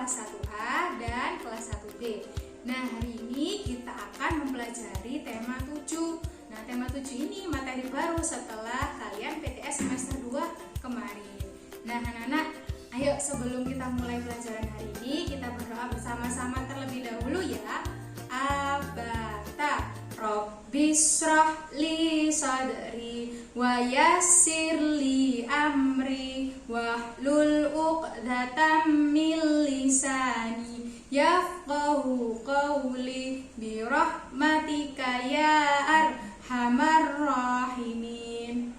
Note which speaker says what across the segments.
Speaker 1: kelas 1A dan kelas 1B. Nah, hari ini kita akan mempelajari tema 7. Nah, tema 7 ini materi baru setelah kalian PTS semester 2 kemarin. Nah, anak-anak, ayo sebelum kita mulai pelajaran hari ini, kita berdoa bersama-sama terlebih dahulu ya. Abata Rabbishrah li sadri wa yassir li amri wahlul 'uqdatam min lisani yafqahu qawli bi rahmatika ya arhamar rahimin.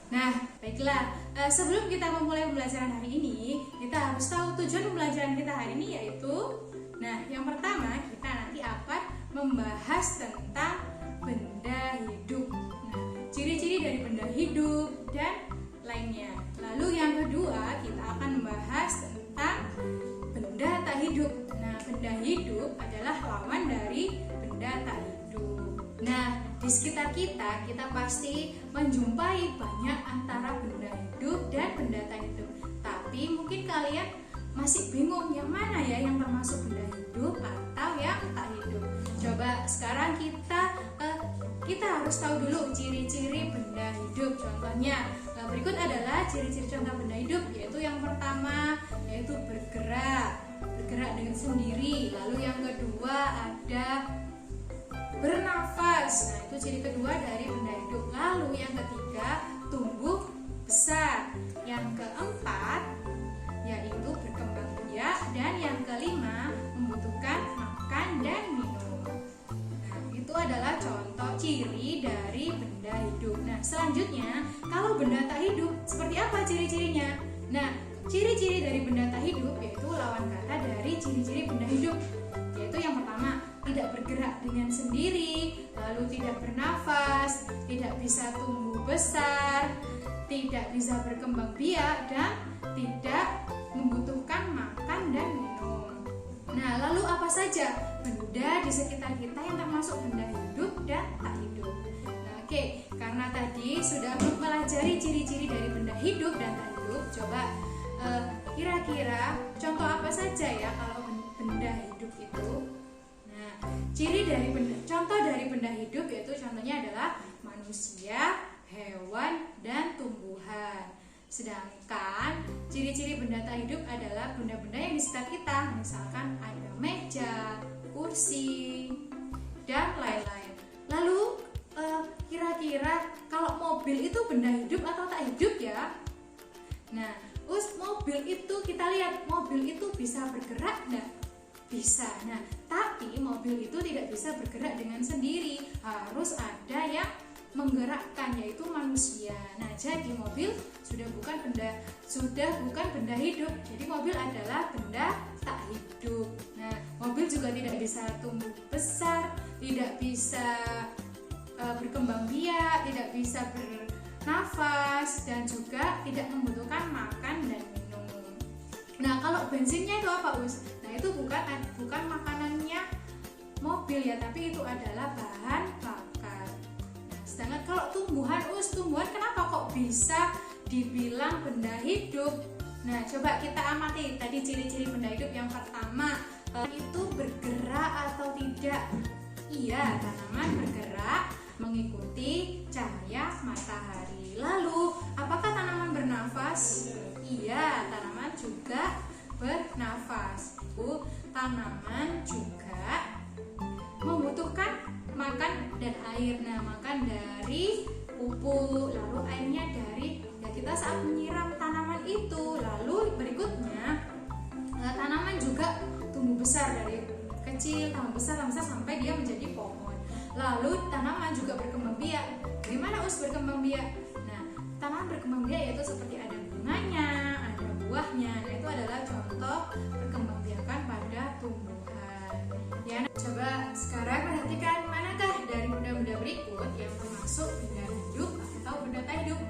Speaker 1: Nah, baiklah, sebelum kita memulai pembelajaran hari ini, kita harus tahu tujuan pembelajaran kita hari ini yaitu, nah, yang pertama kita nanti akan membahas tentang benda hidup. Nah, ciri-ciri dari benda hidup dan lainnya. Lalu yang kedua kita akan membahas tentang benda tak hidup. Nah, benda hidup adalah lawan dari benda tak hidup. Nah, di sekitar kita pasti menjumpai banyak antara benda hidup dan benda tak hidup. Tapi mungkin kalian masih bingung yang mana ya yang termasuk benda hidup atau yang tak hidup. Coba sekarang kita harus tahu dulu ciri-ciri benda hidup. Contohnya berikut adalah ciri-ciri contoh benda hidup, yaitu yang pertama yaitu bergerak dengan sendiri. Lalu yang kedua ada bernafas. Nah, itu ciri kedua dari benda hidup. Lalu yang ketiga tumbuh besar. Yang keempat yaitu berkembang biak, dan yang kelima membutuhkan makan dan minum. Nah, itu adalah contoh ciri dari benda hidup. Nah, selanjutnya kalau benda tak hidup seperti apa ciri-cirinya? Nah, ciri-ciri dari benda tak hidup yaitu lawan kata dari ciri-ciri benda hidup, yaitu yang pertama tidak bergerak dengan sendiri, lalu tidak bernafas, tidak bisa tumbuh besar, tidak bisa berkembang biak, dan tidak membutuhkan makan dan minum. Nah, lalu apa saja benda di sekitar kita yang termasuk benda hidup dan tak hidup? Nah, oke, karena tadi sudah mempelajari ciri-ciri dari benda hidup dan tak hidup, coba kira-kira contoh apa saja ya kalau benda hidup itu? Nah, contoh dari benda hidup yaitu contohnya adalah manusia, hewan, dan tumbuhan. Sedangkan ciri-ciri benda tak hidup adalah benda-benda yang di sekitar kita, misalkan ada meja, kursi, dan lain-lain. Lalu kira-kira kalau mobil itu benda hidup atau tak hidup ya? Nah, mobil itu kita lihat, mobil itu bisa bergerak enggak? Bisa. Nah, tapi mobil itu tidak bisa bergerak dengan sendiri, harus ada yang menggerakkan, yaitu manusia. Nah, jadi mobil sudah bukan benda hidup. Jadi mobil adalah benda tak hidup. Nah, mobil juga tidak bisa tumbuh besar, tidak bisa berkembang biak, tidak bisa bernafas, dan juga tidak membutuhkan makan dan minum. Nah, kalau bensinnya itu apa, Us? Nah, itu bukan makanannya mobil ya, tapi itu adalah bahan bakar. Sedangkan kalau tumbuhan, tumbuhan kenapa kok bisa dibilang benda hidup? Nah, coba kita amati tadi ciri-ciri benda hidup. Yang pertama, itu bergerak atau tidak? Iya, tanaman bergerak mengikuti cahaya matahari. Lalu, apakah tanaman bernafas? Iya, tanaman juga bernafas. Tanaman juga membutuhkan makan dan air. Nah, makan dari pupuk, lalu airnya dari kita saat menyiram tanaman itu. Lalu berikutnya, tanaman juga tumbuh besar dari kecil, tambah besar sampai dia menjadi pohon. Lalu tanaman juga berkembang biak. Gimana berkembang biak? Nah, tanaman berkembang biak yaitu seperti ada bunganya, ada buahnya. Nah, itu adalah contoh perkembangbiakan pada tumbuhan. Ya, coba sekarang perhatikan manakah dari benda-benda berikut yang termasuk benda hidup atau benda tak hidup.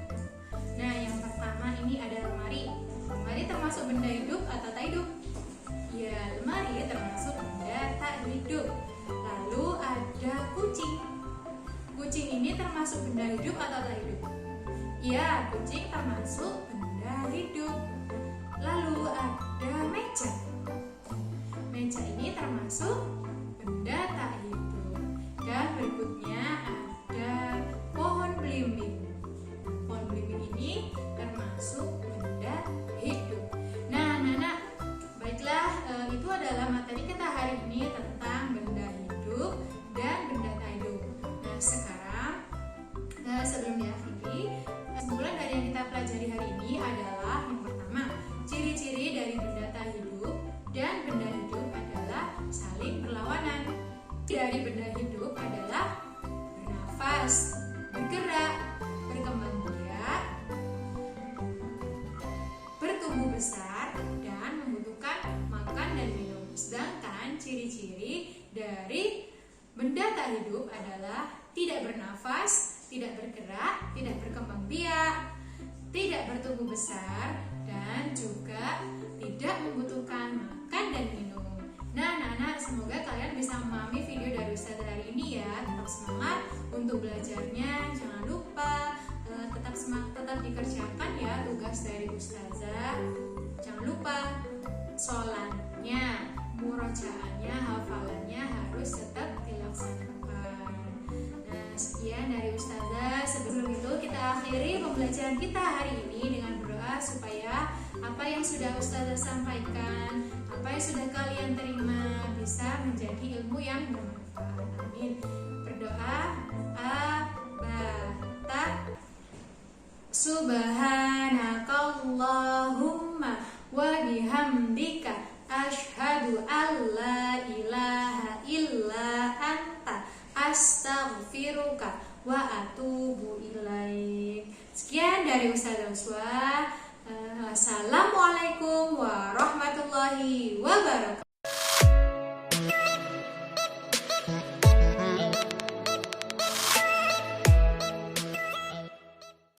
Speaker 1: Nah, yang pertama ini ada lemari. Lemari termasuk benda hidup atau tak hidup? Ya, lemari termasuk benda tak hidup. Lalu ada kucing. Kucing ini termasuk benda hidup atau tak hidup? Ya, kucing termasuk benda hidup. Lalu ada meja. beca ini termasuk benda tak hidup. Dan berikutnya ada pohon belimbing. Pohon belimbing ini termasuk benda hidup. Nah, anak-anak, baiklah, itu adalah materi kita hari ini tentang benda hidup dan benda tak hidup. Nah, sekarang sebelum diakhiri, kesimpulan dari yang kita pelajari hari ini adalah yang pertama, ciri-ciri dari benda tak hidup dan benda hidup adalah saling berlawanan. Dari benda hidup adalah bernafas, bergerak, berkembang biak, bertumbuh besar, dan membutuhkan makan dan minum. Sedangkan ciri-ciri dari benda tak hidup adalah tidak bernafas, tidak bergerak, tidak berkembang biak, tidak bertumbuh besar, dan juga tidak membutuhkan makan dan minum. Nah, anak-anak, semoga kalian bisa memahami video dari Ustazah hari ini ya. Tetap semangat untuk belajarnya. Jangan lupa tetap dikerjakan ya tugas dari Ustazah. Jangan lupa sholatnya, murojaahnya, hafalannya harus tetap dilaksanakan. Nah, sekian dari Ustazah. Sebelum itu kita akhiri pembelajaran kita hari ini dengan berdoa supaya apa yang sudah Ustazah sampaikan, apa yang sudah kalian terima bisa menjadi ilmu yang bermanfaat. Amin. Berdoa, abata subhanakallahumma wa bihamdika asyhadu alla ilaha illa anta astaghfiruka wa atubu ilaik. Sekian dari Ustazah Uswa. Wassalamualaikum warahmatullahi wabarakatuh.